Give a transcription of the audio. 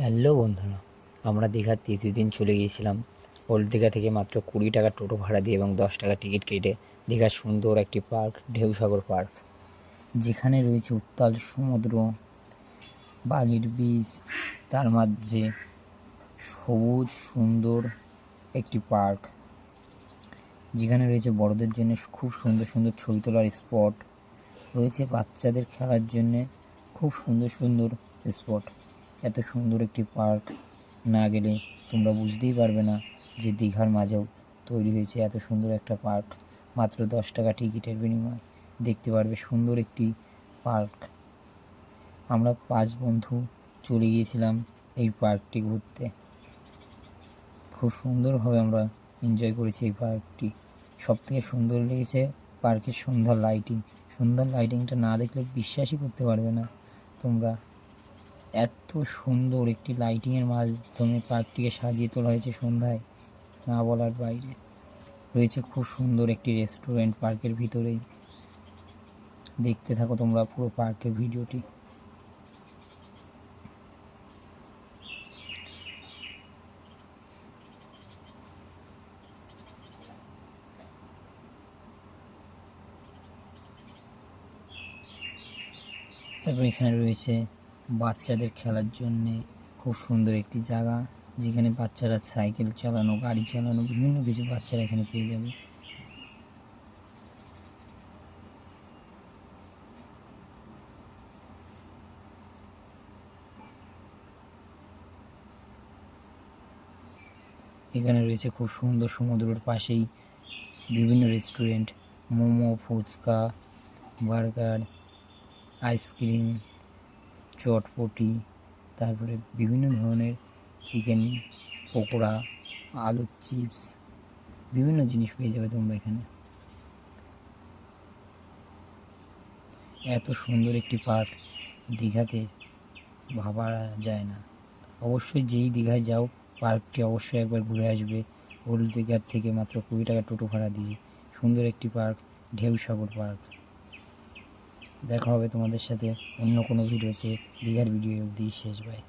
Hello বন্ধুরা, আমরা দীঘার তৃতীয় দিন চলে গিয়েছিলাম ওল্ড দীঘা থেকে মাত্র 20 টাকা টোটো ভাড়া দিয়ে এবং 10 টাকা টিকিট কেটে দীঘার সুন্দর একটি পার্ক ঢেউসাগর পার্ক, যেখানে রয়েছে উত্তাল সমুদ্র, বালির বীচ, তার মাঝে সবুজ সুন্দর একটি পার্ক, যেখানে রয়েছে বড়দের জন্য খুব সুন্দর সুন্দর ছবি তোলার স্পট রয়েছে, বাচ্চাদের খেলার জন্যে খুব সুন্দর সুন্দর স্পট। এত সুন্দর একটি পার্ক না গেলে তোমরা বুঝতেই পারবে না যে দীঘার মাঝেও তৈরি হয়েছে এত সুন্দর একটা পার্ক। মাত্র 10 টাকা টিকিটের বিনিময়ে দেখতে পারবে সুন্দর একটি পার্ক। আমরা 5 বন্ধু চলে গিয়েছিলাম এই পার্কটি ঘুরতে। খুব সুন্দরভাবে আমরা এনজয় করেছি এই পার্কটি। সবথেকে সুন্দর লেগেছে পার্কের সন্ধ্যার লাইটিং। সন্ধ্যার লাইটিংটা না দেখলে বিশ্বাসই করতে পারবে না তোমরা। এত সুন্দর একটি লাইটিংয়ের মাধ্যমে পার্কটিকে সাজিয়ে তোলা হয়েছে সন্ধ্যায়, না বলার বাইরে। রয়েছে খুব সুন্দর একটি রেস্টুরেন্ট পার্কের ভিতরেই। দেখতে থাকো তোমরা পুরো পার্কের ভিডিওটি। তারপর এখানে রয়েছে বাচ্চাদের খেলার জন্যে খুব সুন্দর একটি জায়গা, যেখানে বাচ্চারা সাইকেল চালানো, গাড়ি চালানো, বিভিন্ন কিছু বাচ্চারা এখানে পেয়ে যাবে। এখানে রয়েছে খুব সুন্দর সমুদ্রের পাশেই বিভিন্ন restaurant, momo, fuchka, burger, ice cream, chotpoti, তারপরে বিভিন্ন ধরনের চিকেন পকোড়া, আলুর চিপস, বিভিন্ন জিনিস পেয়ে যাবে তোমরা এখানে। এত সুন্দর একটি পার্ক দীঘাতে ভাবা যায় না। অবশ্যই যেই দীঘায় যাও পার্কটি অবশ্যই একবার ঘুরে আসবে। ওল্ড দীঘার থেকে মাত্র 20 টাকা টোটো ভাড়া দিয়ে সুন্দর একটি পার্ক ঢেউসাগর পার্ক। দেখা হবে তোমাদের সাথে অন্য কোনো ভিডিওতে। দীঘার ভিডিও অবধি শেষ। বাই।